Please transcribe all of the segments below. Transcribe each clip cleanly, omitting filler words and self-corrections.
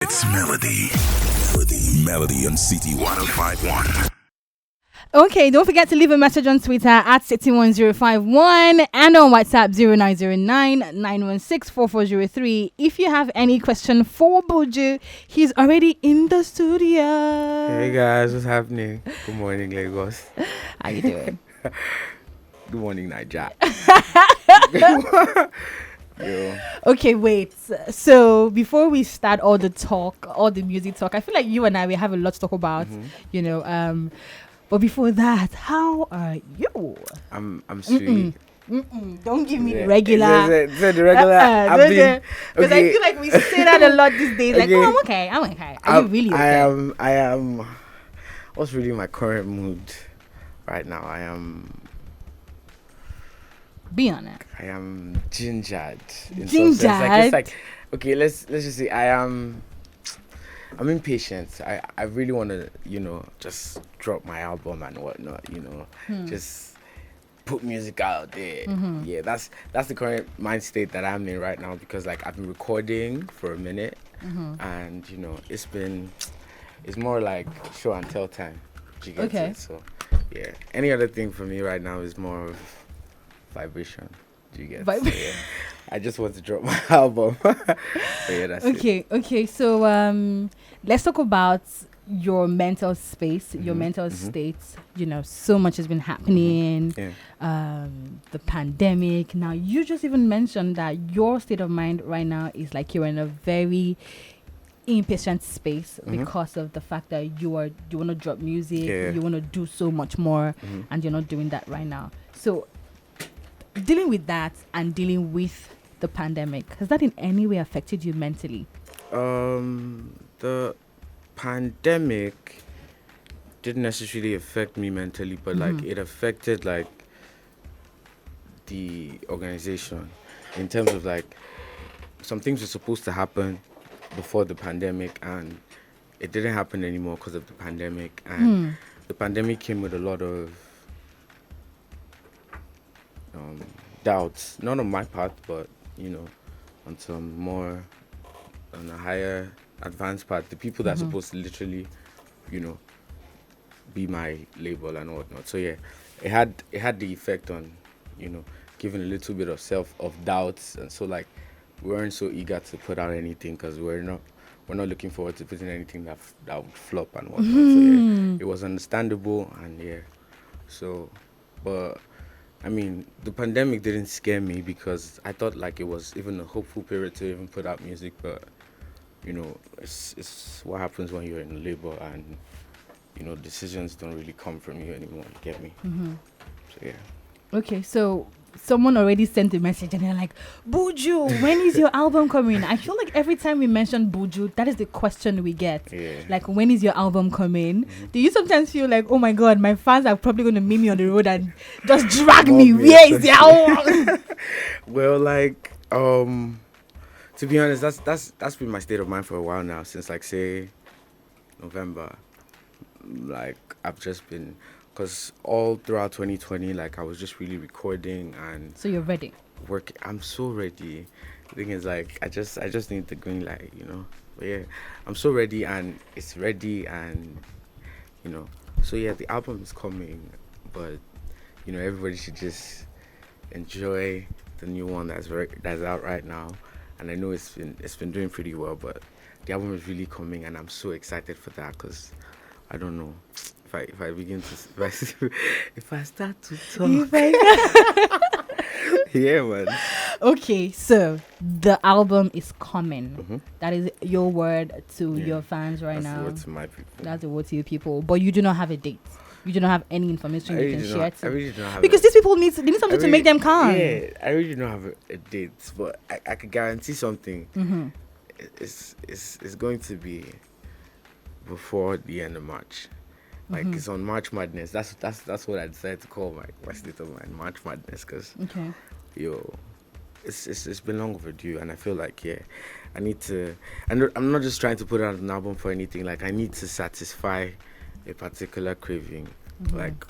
It's Melody. Melody on City 105.1. Okay, don't forget to leave a message on Twitter at City1051 and on WhatsApp 0909-916-4403. If you have any question for BUJU, he's already in the studio. Hey guys, what's happening? Good morning, Lagos. How you doing? Good morning, Nigeria. Yo. Okay, wait. So before we start all the talk, all the music talk, I feel like you and I, we have a lot to talk about, but before that, how are you? I'm sweet. Don't give me the regular. Is it the regular? Because I feel like we say that a lot these days. Like, Okay. oh, I'm okay. Are you really okay? I am. What's really my current mood right now? Be on it. I am gingered. In some sense. Like, it's like, okay, let's just say I'm impatient. I really want to, just drop my album and whatnot, just put music out there. Yeah, that's the current mind state that I'm in right now, because like I've been recording for a minute and it's more like show and tell time. Do you get it? So yeah, any other thing for me right now is more of vibration. Do you get it? So, yeah. I just want to drop my album. But yeah, that's it. Okay. So let's talk about your mental space, your mental state. So much has been happening. Yeah. The pandemic. Now, you just even mentioned that your state of mind right now is like you're in a very impatient space because of the fact that you want to drop music, you want to do so much more, and you're not doing that right now. So dealing with that and dealing with the pandemic, has that in any way affected you mentally? The pandemic didn't necessarily affect me mentally, but like it affected like the organization in terms of like some things were supposed to happen before the pandemic and it didn't happen anymore because of the pandemic. And the pandemic came with a lot of doubts, not on my part, but on some more, on a higher advanced part, the people that are supposed to literally, be my label and whatnot. So yeah, it had the effect on, giving a little bit of doubts, and so like we weren't so eager to put out anything because we're not looking forward to putting anything that would flop and whatnot. So yeah, it was understandable, and yeah, so, but I mean, the pandemic didn't scare me because I thought like it was even a hopeful period to even put out music, but it's what happens when you're in a label and decisions don't really come from you anymore. You get me? So yeah. Okay, so someone already sent a message and they're like, BUJU, when is your album coming? I feel like every time we mention BUJU, that is the question we get. Yeah. Like, when is your album coming? Do you sometimes feel like, oh my God, my fans are probably going to meet me on the road and just drag me? Where is the album? Well, like, to be honest, that's been my state of mind for a while now, since like say November. Like I've just been, because all throughout 2020, like I was just really recording and. So you're ready? Working. I'm so ready. The thing is, like, I just need the green light, But yeah, I'm so ready, and it's ready, and So yeah, the album is coming, but everybody should just enjoy the new one that's out right now, and I know it's been doing pretty well, but the album is really coming, and I'm so excited for that because I don't know. If I begin to if I start to talk, yeah, man. Okay, so the album is coming. That is your word to your fans right now. That's the word to my people. That's the word to your people. But you do not have a date. You do not have any information you can share. I really don't have because these people need something to make them calm. Yeah, I really don't have a date, but I could guarantee something. It's going to be before the end of March. Like it's on March Madness. That's what I decided to call my state of mind, March Madness, because it's been long overdue, and I feel like I need to. I'm not just trying to put out an album for anything. Like I need to satisfy a particular craving. Like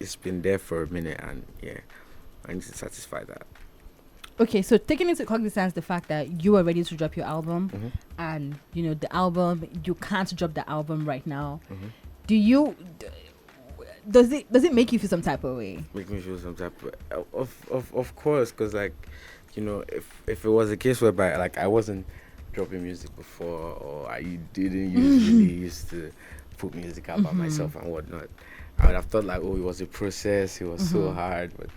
it's been there for a minute, and I need to satisfy that. Okay, so taking into cognizance the fact that you are ready to drop your album, and you know the album, you can't drop the album right now. Do you? Does it make you feel some type of way? Make me feel some type of course, because like, you know, if it was a case whereby like I wasn't dropping music before, or I didn't usually used to put music out by myself and whatnot, I would have thought like, oh, it was a process, it was so hard. But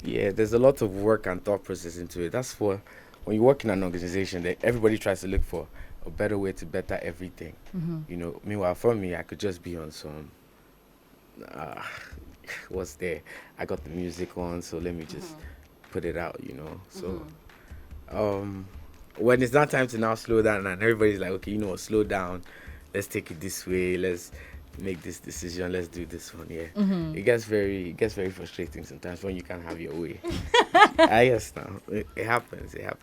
yeah, there's a lot of work and thought process into it. That's for when you work in an organization that everybody tries to look for a better way to better everything. You know, meanwhile for me, I could just be on some what's there, I got the music on, so let me just put it out, you know. So when it's not time to now slow down and everybody's like, okay, you know what, slow down, let's take it this way, let's make this decision, let's do this one. It gets very frustrating sometimes when you can't have your way. I guess now it happens, I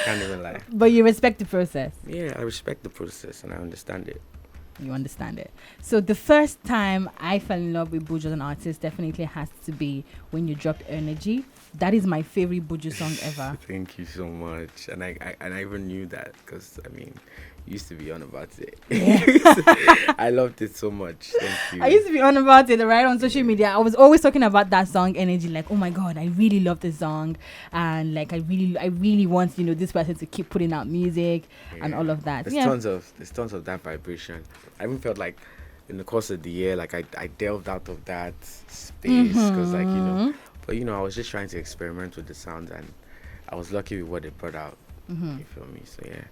can't even lie. But you respect the process. Yeah, I respect the process and I understand it. You understand it. So the first time I fell in love with BUJU as an artist definitely has to be when you dropped Energy. That is my favorite BUJU song ever. Thank you so much. And I even knew that because, I mean, you used to be on about it. I loved it so much. Thank you. I used to be on about it right on social media. I was always talking about that song Energy, like, oh my God, I really love this song. And like, I really want, you know, this person to keep putting out music and all of that. There's tons of that vibration. I even felt like in the course of the year, like I delved out of that space because like, you know, but you know, I was just trying to experiment with the sounds and I was lucky with what it brought out. You feel me? So yeah,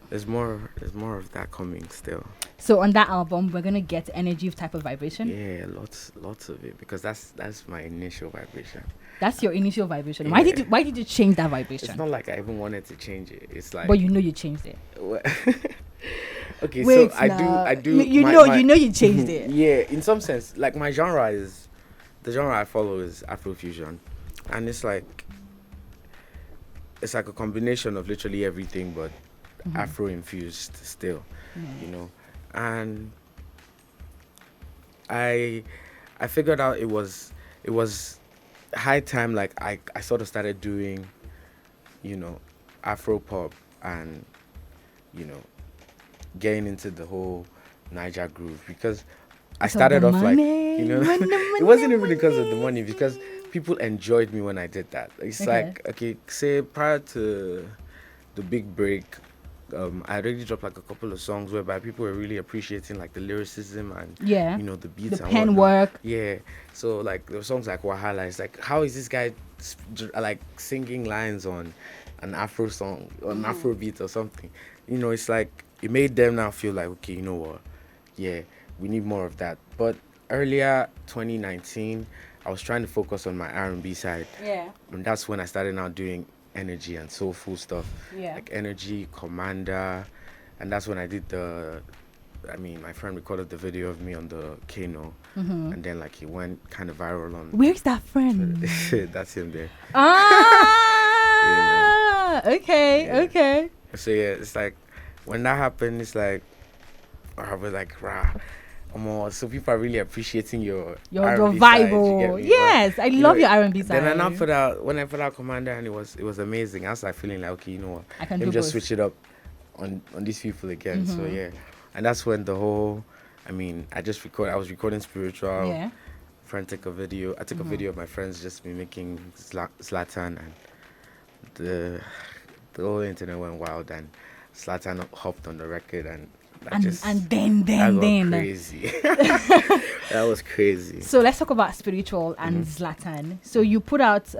there's more of that coming still. So on that album, we're gonna get Energy type of vibration. Yeah, lots of it, because that's my initial vibration. That's your initial vibration. Yeah. Why did you change that vibration? It's not like I even wanted to change it. It's like, but you know you changed it. Okay, Wait, so I do. You know you changed it. Yeah, in some sense, like the genre I follow is Afrofusion, and it's like a combination of literally everything, but Afro infused still, you know. And I figured out it was high time. Like I sort of started doing, you know, Afro pop and, you know, getting into the whole Niger groove, because I started off like, you know, it wasn't even because of the money, because people enjoyed me when I did that. It's like, okay, say prior to the big break, I already dropped like a couple of songs whereby people were really appreciating like the lyricism and you know, the beats the and pen whatnot. work. Yeah, so like there were songs like Wahala. It's like, how is this guy like singing lines on an Afro song, on Afro beat or something? You know, it's like it made them now feel like, okay, you know what? Yeah, we need more of that. But earlier 2019, I was trying to focus on my R&B side. Yeah. And that's when I started now doing Energy and soulful stuff. Yeah. Like Energy, Commander. And that's when I did my friend recorded the video of me on the Kano. And then like he went kind of viral on. Where's that friend? That's him there. Okay. So yeah, it's like when that happened, it's like I was like, rah. So people are really appreciating your R&B vibe. Side, you get me? Yes, I love your R&B side. Then when I put out Commander, and it was amazing. I was like feeling like, okay, you know what? I Let me just switch it up on these people again. So yeah, and that's when the whole, I was recording Spiritual. Yeah. Friend took a video. I took a video of my friends just me making Zlatan, and the whole internet went wild, and Zlatan hopped on the record, and then crazy. That was crazy. So let's talk about Spiritual and Zlatan. So you put out,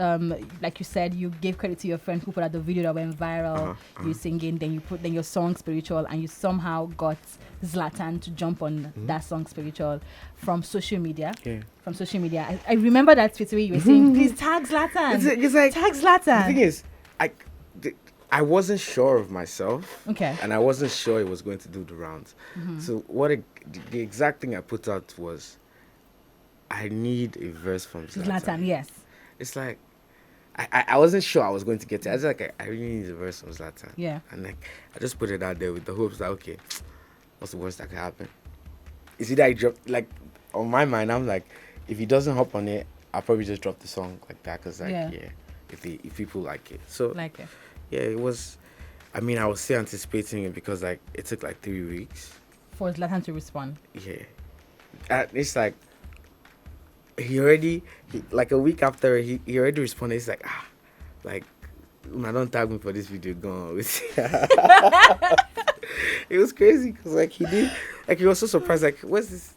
like you said, you gave credit to your friend who put out the video that went viral. You singing, then you put your song Spiritual, and you somehow got Zlatan to jump on that song Spiritual from social media. Yeah. From social media, I remember that tweet where you were saying, "Please tag Zlatan." It's like, tag Zlatan. The thing is, I wasn't sure of myself. Okay. And I wasn't sure it was going to do the rounds. So the exact thing I put out was, I need a verse from Zlatan. Yes. It's like, I wasn't sure I was going to get it. I was like, I really need a verse from Zlatan. Yeah. And like, I just put it out there with the hopes that, okay, what's the worst that could happen? Is it that I drop, like, on my mind, I'm like, if he doesn't hop on it, I'll probably just drop the song like that, because like, yeah, if people like it. So Like it. yeah, it was. I mean, I was still anticipating it because like it took like 3 weeks. For Zlatan to respond. Yeah, it's like he like a week after he already responded. He's like like man, don't tag me for this video. Gone. It was crazy because like he did, like he was so surprised. Like what's this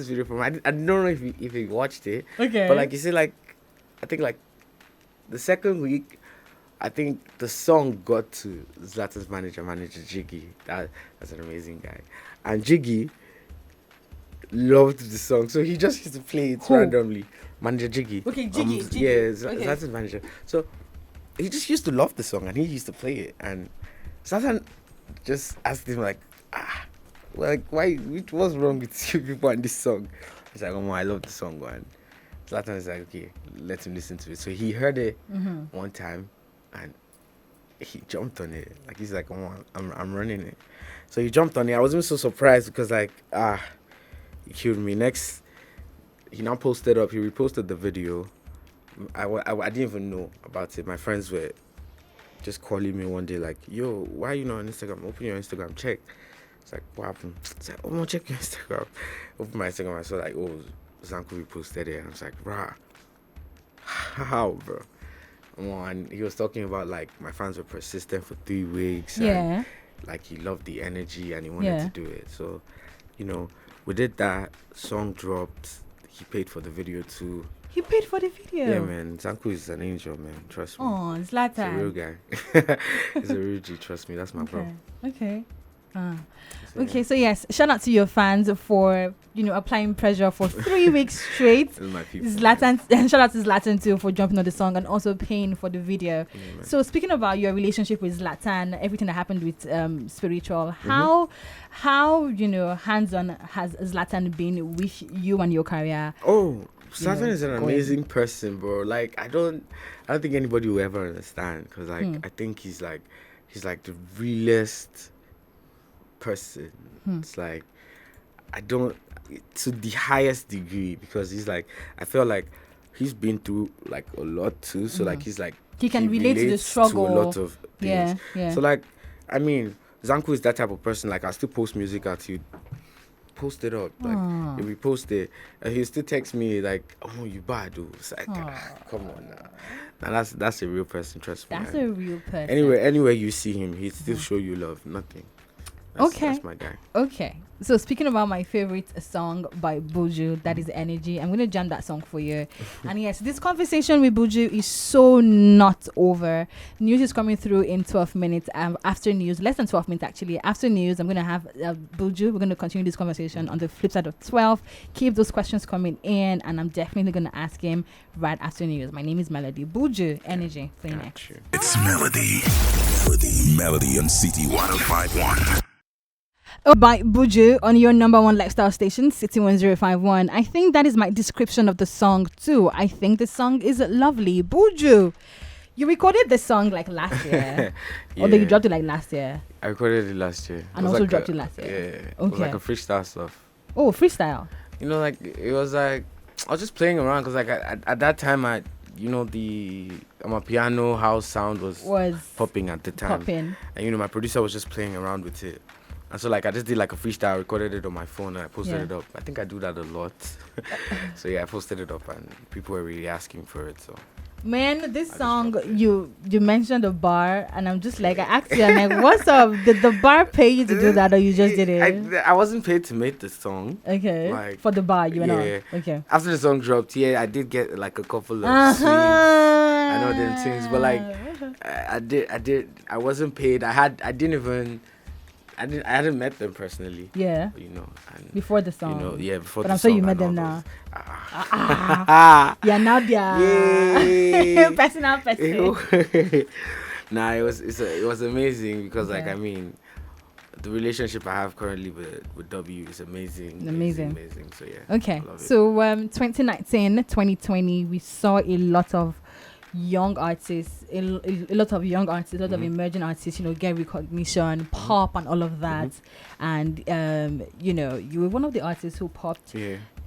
video from? I don't know if he watched it. Okay. But like you see, like I think like the second week, I think the song got to Zlatan's manager Jiggy. That's an amazing guy, and Jiggy loved the song, so he just used to play it randomly. Manager Jiggy. Okay, Jiggy. Yeah, Zlatan's manager. So he just used to love the song, and he used to play it, and Zlatan just asked him like, like why? What's wrong with you people and this song? He's like, oh, I love the song, man. Zlatan is like, okay, let him listen to it. So he heard it one time, and he jumped on it. Like he's like, oh, I'm running it. So he jumped on it. I wasn't so surprised because like, he killed me. Next, he now posted up. He reposted the video. I didn't even know about it. My friends were just calling me one day like, yo, why are you not on Instagram? Open your Instagram, check. It's like, what happened? It's like, oh, no, check your Instagram. Open my Instagram. I saw like, oh, Zanku reposted it. And I was like, rah, how, bro? And he was talking about like my fans were persistent for 3 weeks. Yeah. And, like he loved the energy and he wanted to do it. So, you know, we did that. Song dropped. He paid for the video too. He paid for the video. Yeah, man. Zanku is an angel, man. Trust me. Oh, Zlatan. He's a real guy. He's a real G. Trust me. That's my bro. Okay. Okay, so yes, shout out to your fans for applying pressure for 3 weeks straight. Those are my people. Zlatan, and shout out to Zlatan too for jumping on the song and also paying for the video. Yeah, so speaking about your relationship with Zlatan, everything that happened with Spiritual, how hands-on has Zlatan been with you and your career? Oh, Zlatan is an amazing person, bro. Like I don't think anybody will ever understand because like I think he's like the realest person. It's like to the highest degree because he's like I feel like he's been through like a lot too. So like he's like he can relate to the struggle to a lot of things. Yeah. So like I mean Zanku is that type of person. Like I still post music out to post it up, like if we post it, and he still text me like, "Oh, you bad, dude." It's like, come on now. Now that's a real person. Trust me. That's a real person. Anywhere you see him, he still show you love. Nothing. That's my guy. Okay. So speaking about my favorite song by BUJU, that is Energy. I'm gonna jam that song for you. And yes, this conversation with BUJU is so not over. News is coming through in 12 minutes. After news, less than 12 minutes actually. After news, I'm gonna have BUJU. We're gonna continue this conversation on the flip side of 12. Keep those questions coming in, and I'm definitely gonna ask him right after news. My name is Melody. BUJU, Energy. Play next. It's Melody. Melody on City 105.1. By BUJU on your number one lifestyle station, City 1051. I think that is my description of the song too. I think the song is lovely. BUJU, you recorded the song like last year, although you dropped it like last year. I recorded it last year, and also dropped it last year. Yeah, okay. It was like a freestyle stuff. Oh, freestyle. You know, like it was like I was just playing around because like at that time the my piano house sound was popping at the time, and my producer was just playing around with it. And so like I just did like a freestyle, I recorded it on my phone and I posted it up. I think I do that a lot. So yeah, I posted it up and people were really asking for it. So man, this song you mentioned a bar and I'm just like I asked you, I'm like, what's up? Did the bar pay you to do that or you just did it? I wasn't paid to make the song. Okay. Like, for the bar you went on. Okay. After the song dropped, I did get like a couple of sweets. I know them things, but like I wasn't paid. I hadn't met them personally. Yeah. And before the song. Before but the song. But I'm sure you met them now. Yeah, now they're personal person. Nah, it was amazing because like I mean, the relationship I have currently with W is amazing. Amazing. So yeah. Okay. So 2019, 2020, we saw a lot of young artists, a lot of emerging artists, get recognition, pop and all of that. And, you were one of the artists who popped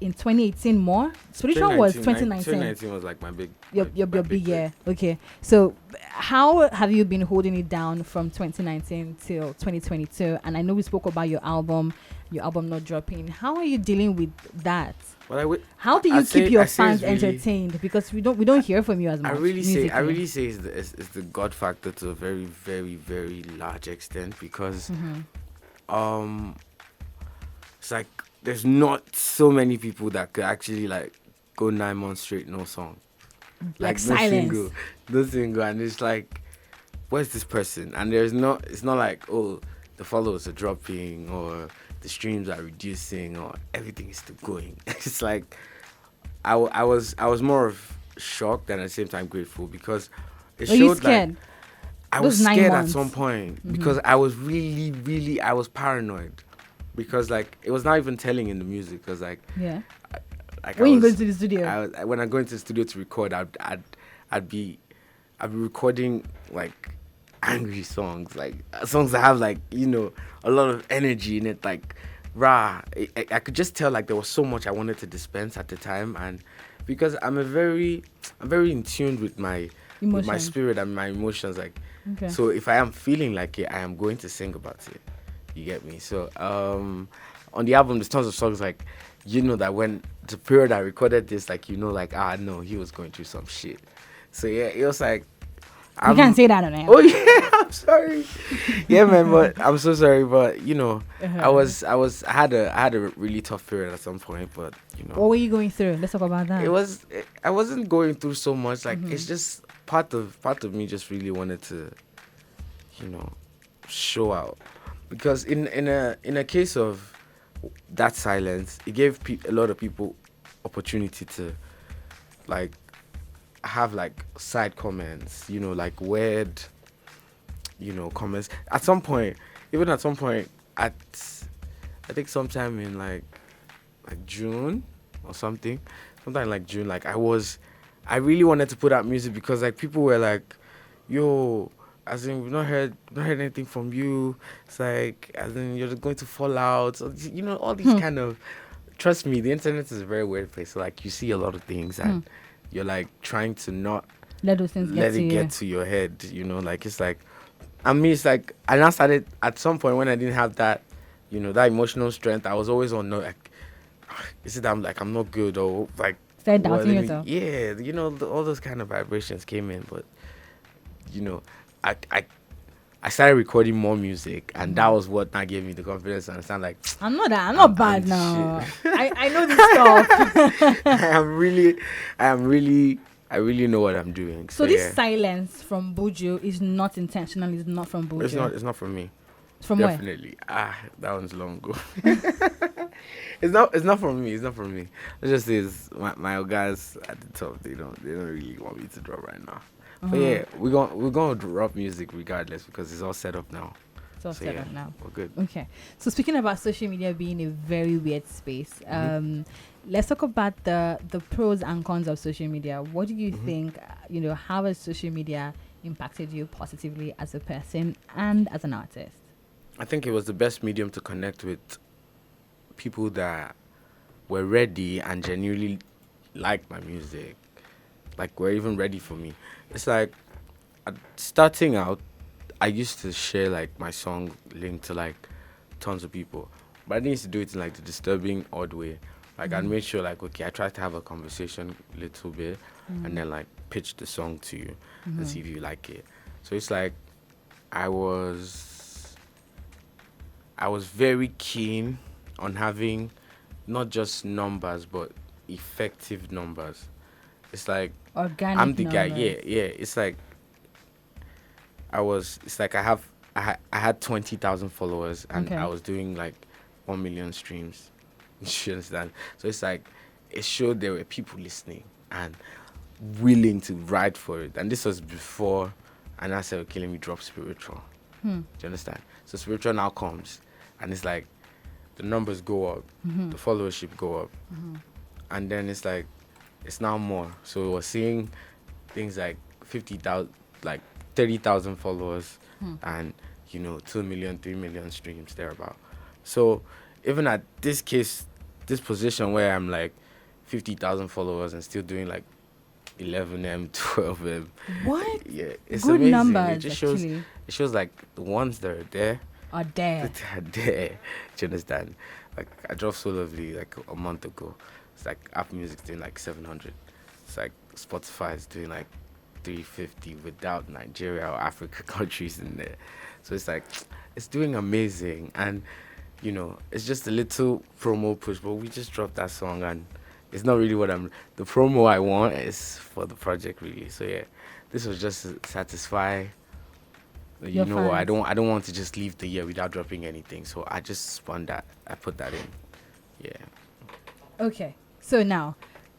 in 2018 more. Spiritual was 2019. 2019 was like my big. Your big year. Okay. So how have you been holding it down from 2019 till 2022? And I know we spoke about your album not dropping. How are you dealing with that? Well, how do you keep your fans entertained? Because we don't hear from you as much. I really say it's the God factor to a very, very, very large extent, because it's like there's not so many people that could actually like go 9 months straight no song, like silence, no single, and it's like, where's this person? And it's not like, oh, the followers are dropping or the streams are reducing or everything is still going. It's like I was more of shocked and at the same time grateful, because it showed like I was scared at some point, because I was really I was paranoid, because like it was not even telling in the music, because like when you go to the studio, when I go into the studio to record, I'd be recording like angry songs, like songs that have like, you know, a lot of energy in it, like rah. I could just tell like there was so much I wanted to dispense at the time, and because I'm very in tune with my spirit and my emotions, like so if I am feeling like it, I am going to sing about it. You get me? So on the album there's tons of songs like, you know, that when the period I recorded this, like, you know, like, no, he was going through some shit. So yeah, it was like, you can't say that on air. Oh yeah, I'm sorry. Yeah, man, but I'm so sorry. But you know, I had a really tough period at some point. But you know, what were you going through? Let's talk about that. I wasn't going through so much. Like it's just part of me just really wanted to, you know, show out, because in a case of that silence, it gave a lot of people opportunity to like have like side comments, you know, like weird, you know, comments. At some point, I think sometime in like June or something like June, like I really wanted to put out music, because like people were like, yo, as in we've not heard anything from you. It's like, as in you're going to fall out. So, you know, all these kind of, trust me, the internet is a very weird place. So like you see a lot of things and you're like trying to not let those things get to your head, you know, like it's like, I mean, it's like, I now started at some point when I didn't have that, you know, that emotional strength. I was always on, no, like, is it that I'm not good, or like, start doubting yourself. Yeah, you know, all those kind of vibrations came in, but you know, I started recording more music, and that was what now gave me the confidence to understand, like, I'm not bad now. I know this stuff. I really know what I'm doing. So this silence from BUJU is not intentional. It's not from BUJU. It's not from me. From Definitely. where? That one's long ago. It's not from me. Let's just say it's my guys at the top. They don't really want me to drop right now. But yeah, we're gonna drop music regardless, because it's all set up now. It's all set up now. We're good. Okay. So speaking about social media being a very weird space, let's talk about the pros and cons of social media. What do you think? You know, how has social media impacted you positively as a person and as an artist? I think it was the best medium to connect with people that were ready and genuinely liked my music, like were even ready for me. It's like, starting out, I used to share like my song link to like tons of people, but I didn't used to do it in like the disturbing odd way. Like I'd make sure like, okay, I tried to have a conversation a little bit and then like pitch the song to you and see if you like it. So it's like I was very keen on having not just numbers but effective numbers. It's like organic I'm the numbers. guy. Yeah. It's like I had 20,000 followers and I was doing like 1 million streams. You understand? So it's like it showed there were people listening and willing to ride for it. And this was before, and I said, okay, let me drop spiritual. Do you understand? So spiritual now comes, and it's like the numbers go up, the followership go up, and then it's like it's now more. So we're seeing things like 50,000, like 30,000 followers, and 2 million, 3 million streams thereabout. So even at this case, this position where I'm like 50,000 followers and still doing like 11M, 12M. What? Yeah, it's good amazing. numbers. It just Actually, shows like the ones that are there. are there. That are there. Do you understand? Like I dropped So Lovely like a month ago. It's like Apple Music's doing like 700. It's like Spotify is doing like 350 without Nigeria or Africa countries in there. So it's like it's doing amazing, and you know it's just a little promo push, but we just dropped that song and it's not really what the promo I want is for the project really. So yeah, this was just to satisfy. You know, I don't want to just leave the year without dropping anything. So I just spun that. I put that in. Yeah. Okay. So now,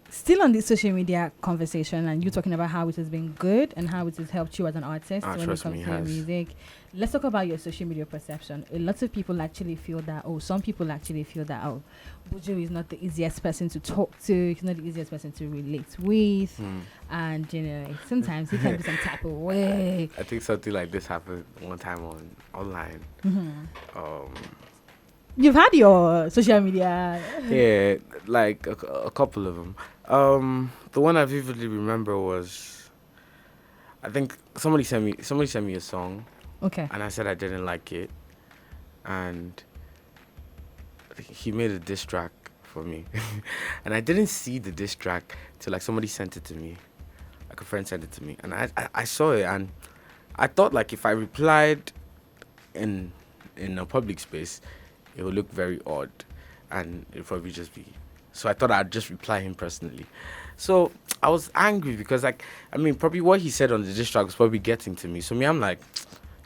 still on this social media conversation, and you talking about how it has been good and how it has helped you as an artist when it comes to your music. Let's talk about your social media perception. A lot of people actually feel that, some people actually feel that, BUJU is not the easiest person to talk to. He's not the easiest person to relate with. And, you know, sometimes he can be some type of way. I think something like this happened one time online. You've had your social media. Yeah, like a couple of them. The one I vividly remember was, I think somebody sent me a song. Okay. And I said I didn't like it, and he made a diss track for me, and I didn't see the diss track till like somebody sent it to me, like a friend sent it to me, and I saw it, and I thought like if I replied in a public space, it would look very odd, and it'd probably just be. So I thought I'd just reply him personally. So I was angry because probably what he said on the diss track was probably getting to me. So I'm like,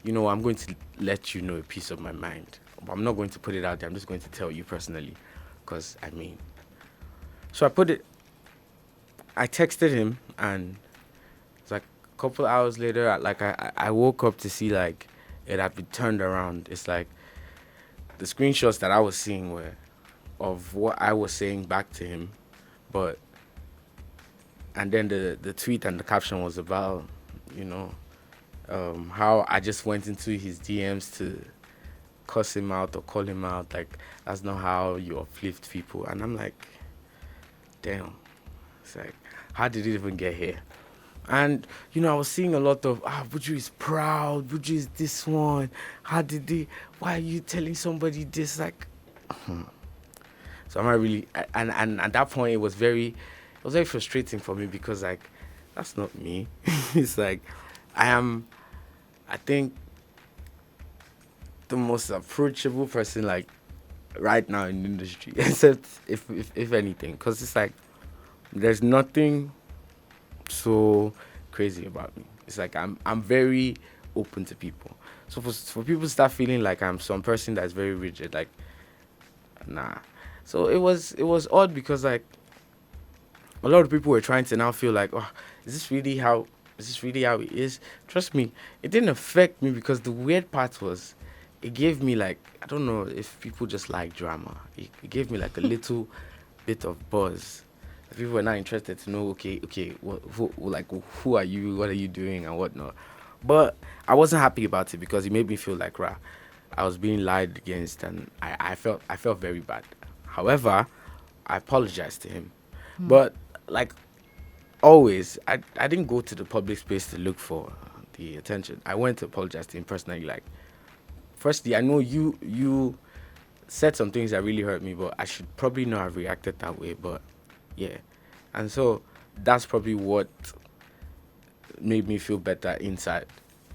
you know, I'm going to let you know a piece of my mind. But I'm not going to put it out there. I'm just going to tell you personally. Because, so I texted him, and it's like a couple hours later, I woke up to see like it had been turned around. It's like the screenshots that I was seeing were of what I was saying back to him. And then the tweet and the caption was about, you know, how I just went into his DMs to cuss him out or call him out. Like, that's not how you uplift people. And I'm like, damn. It's like, how did it even get here? And, you know, I was seeing a lot of, BUJU is proud. BUJU is this one. Why are you telling somebody this? Like, So am I really, and at that point it was very frustrating for me because like, that's not me. It's like, I think the most approachable person like right now in the industry, except if anything, because it's like there's nothing so crazy about me. It's like I'm very open to people. So for people to start feeling like I'm some person that's very rigid, like nah. So it was odd because like a lot of people were trying to now feel like, is this really how it is? Trust me, it didn't affect me because the weird part was it gave me like, I don't know if people just like drama. It gave me like a little bit of buzz. People were not interested to know, okay, who are you? What are you doing and whatnot? But I wasn't happy about it because it made me feel like, I was being lied against, and I felt very bad. However, I apologized to him. But like always, I didn't go to the public space to look for the attention. I went to apologize to him personally. Like, firstly, I know you said some things that really hurt me, but I should probably not have reacted that way. But yeah, and so that's probably what made me feel better inside.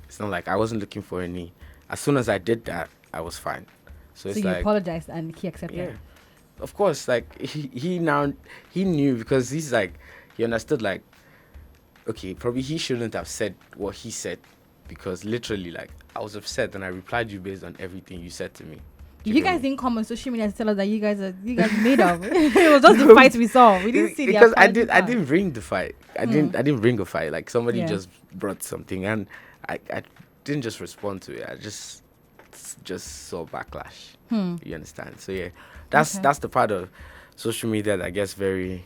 It's not like I wasn't looking for any. As soon as I did that, I was fine. So it's you like, apologized and he accepted. Yeah, of course. Like he knew because he's like, he understood like, okay, probably he shouldn't have said what he said because literally like I was upset and I replied you based on everything you said to me. You guys didn't come on social media to tell us that you guys made up. It was just the fight we saw. We didn't see the because I didn't bring the fight. I didn't bring a fight. Like somebody just brought something and I didn't just respond to it. I just saw backlash. You understand? So yeah, that's the part of social media that gets very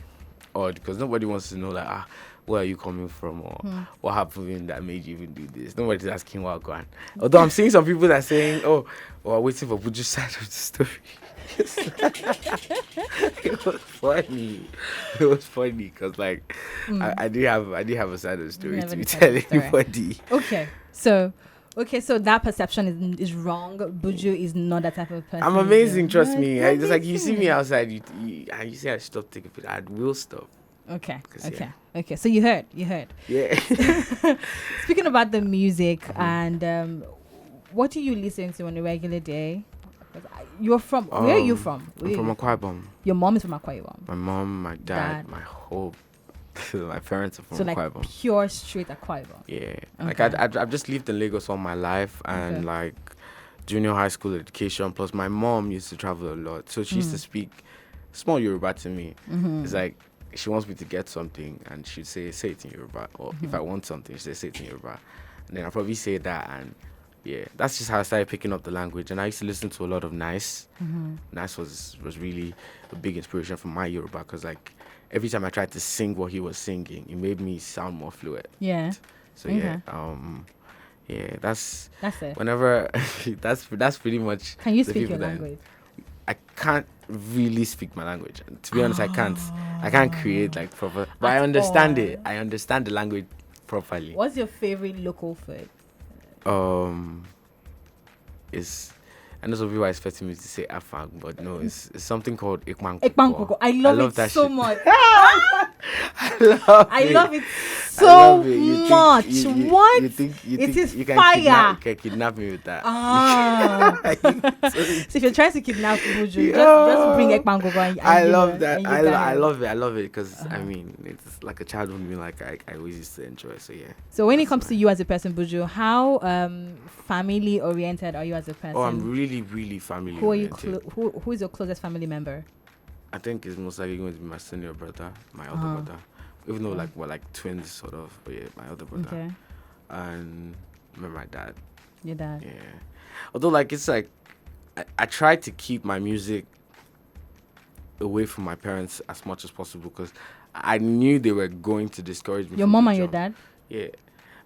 odd because nobody wants to know like where are you coming from or what happened that made you even do this. Nobody's asking what going. Although I'm seeing some people that are saying, we're waiting for BUJU's side of the story. It was funny. It was funny because like I did have a sad story to be telling anybody. Okay, so that perception is wrong. Buju is not that type of person. I'm amazing, trust me. It's like you see me outside, you say I stop taking pictures. I will stop. Okay. So you heard. Yeah. Speaking about the music and what do you listen to on a regular day? You're from where are you from? I'm from Akwa Ibom. Your mom is from Akwa Ibom. My mom, my dad, my whole my parents are from so like Akwa Ibom. Pure straight Akwa Ibom. Yeah. Okay. Like I've just lived in Lagos all my life and like junior high school education. Plus my mom used to travel a lot, so she used to speak small Yoruba to me. It's like she wants me to get something and she'd say it in Yoruba, or if I want something she'd say it in Yoruba, and then I'll probably say that, and yeah, that's just how I started picking up the language. And I used to listen to a lot of Nice. Nice was really a big inspiration for my Yoruba, because like every time I tried to sing what he was singing, it made me sound more fluent. Yeah. So yeah, that's it. Whenever that's pretty much. Can you speak your language? I can't really speak my language. To be honest, I can't create like proper. But I understand it. I understand the language properly. What's your favorite local food? Is I know some people are expecting me to say afang, but no, it's something called ikman Ekpankoko. I love it so shit. much. I love it so much. What? It is you can fire. kidnap me with that. So if you're trying to kidnap Buju, just bring Ekpankoko and I love that. I love it because I mean it's like a childhood meal, like I always used to enjoy. So yeah. So when it comes to you as a person, Buju, how family oriented are you as a person? Oh, I'm really family oriented. Who is your closest family member? I think it's most likely going to be my senior brother, my older brother. Even though like we're like twins sort of, but yeah, my older brother. Okay. And my dad. Your dad. Yeah. Although like it's like I try to keep my music away from my parents as much as possible, because I knew they were going to discourage me. Your mom and your dad? Yeah.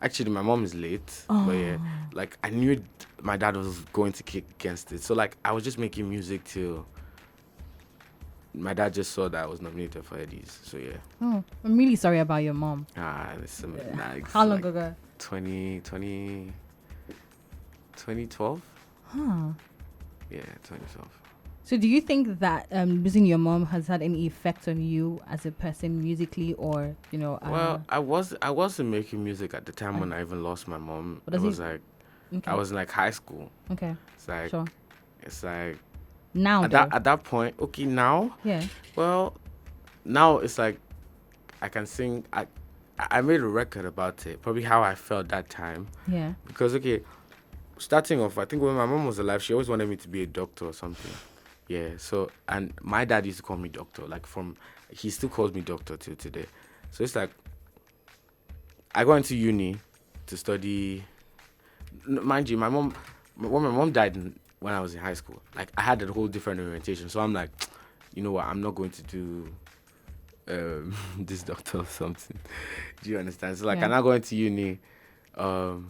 Actually, my mom is late, but yeah, like I knew my dad was going to kick against it. So like I was just making music till my dad just saw that I was nominated for Eddie's. So yeah. Oh, I'm really sorry about your mom. How long ago? 2012. Huh. Yeah, 2012. So do you think that losing your mom has had any effect on you as a person musically, or well, I wasn't making music at the time when I even lost my mom. It was like I was in like high school. Okay. It's like now at that point. Okay, now. Yeah. Well, now it's like I can sing. I made a record about it. Probably how I felt that time. Yeah. Because starting off, I think when my mom was alive, she always wanted me to be a doctor or something. Yeah, so, and my dad used to call me doctor, he still calls me doctor till today. So it's like, I go into uni to study, mind you, when my mom died when I was in high school, like, I had a whole different orientation. So I'm like, you know what, I'm not going to do this doctor or something. Do you understand? So, like, I'm not going to uni, I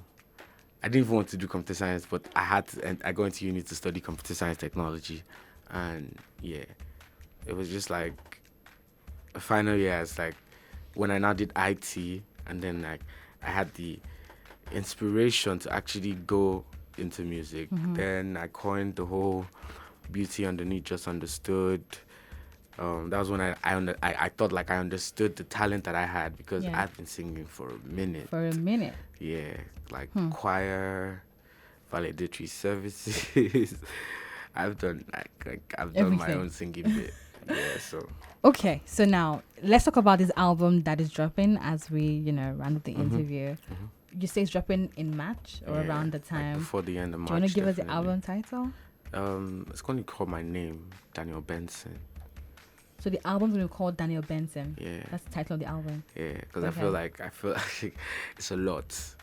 didn't even want to do computer science, but I had to, and I go into uni to study computer science technology. And yeah, it was just like a final year. It's like when I now did IT, and then like I had the inspiration to actually go into music. Then I coined the whole beauty underneath just understood. That was when I thought like I understood the talent that I had, because I've been singing for a minute. Yeah, like choir, valedictory services. I've done I've done my own singing bit. Yeah, so. Okay, so now let's talk about this album that is dropping as we, round up the interview. You say it's dropping in March or around the time? Like before the end of March. Do you want to give us the album title? It's going to be called my name, Daniel Benson. So the album's going to be called Daniel Benson. Yeah. That's the title of the album. Yeah, because I feel like it's a lot.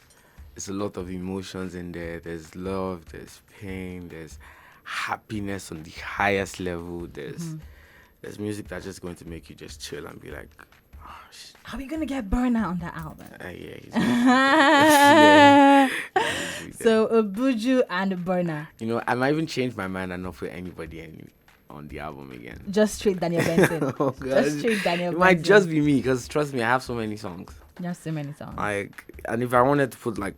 It's a lot of emotions in there. There's love, there's pain, there's happiness on the highest level. There's music that's just going to make you just chill and be like, oh, shit. Are we going to get Burnout on that album? Yeah. So Buju and Burna. I might even change my mind and not put anybody on the album again. Just straight Daniel Benson. Oh, God. Just straight Daniel It Benson. might just be me, because trust me, I have so many songs. You have so many songs. Like, and if I wanted to put like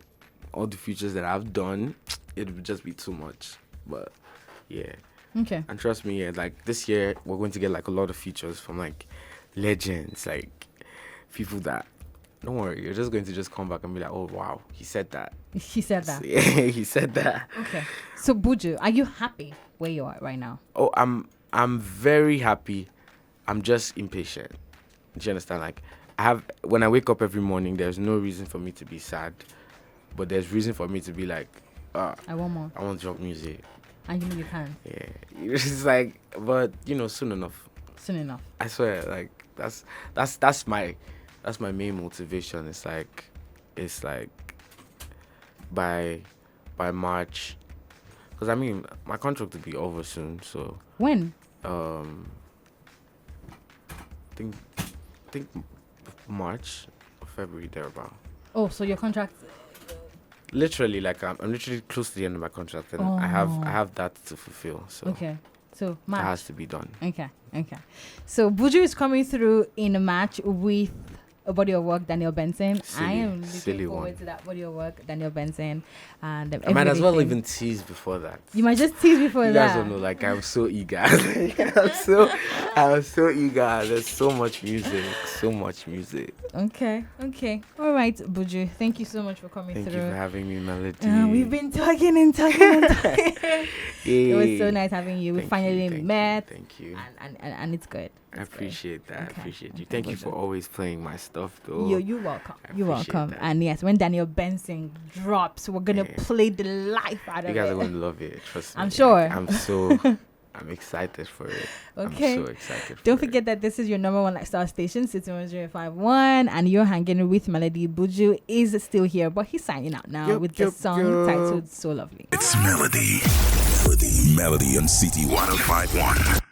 all the features that I've done, it would just be too much. But yeah. Okay. And trust me, yeah, like this year we're going to get like a lot of features from like legends, like people that, don't worry, you're just going to just come back and be like, oh wow, he said that. He said that. Yeah, he said that. Okay. So BUJU, are you happy where you are right now? Oh, I'm very happy. I'm just impatient. Do you understand? Like, when I wake up every morning, there's no reason for me to be sad, but there's reason for me to be like, I want more. I want to drop music. And you know you can. Yeah, it's like, but soon enough. Soon enough. I swear, like that's my main motivation. It's like by March, because I mean my contract will be over soon. So when? I think March or February thereabout. Oh, so your contract. Literally, like I'm literally close to the end of my contract, and I have that to fulfill. So okay, so March. That has to be done. Okay. So BUJU is coming through in a match with a body of work, Daniel Benson. I am looking forward to that body of work, Daniel Benson, and I might as well even tease before that. You might just tease before that. You guys don't know, like I'm so eager. I'm so eager. There's so much music. Okay. All right, BUJU. Thank you so much for coming through. Thank you for having me, Melody. We've been talking and talking. It was so nice having you. We finally met. Thank you. And it's good. I appreciate that. Okay. I appreciate you. Thank you for always playing my stuff, though. You're welcome. You're welcome. That. And yes, when Daniel Benson drops, we're gonna play the life out of it. You guys are gonna love it. Trust me. I'm sure. I'm excited for it. Okay. I'm so excited. Don't forget that this is your number one lifestyle station, City 1051, and you're hanging with Melody. BUJU is still here, but he's signing out now with the song titled "So Lovely." It's Melody on City 1051.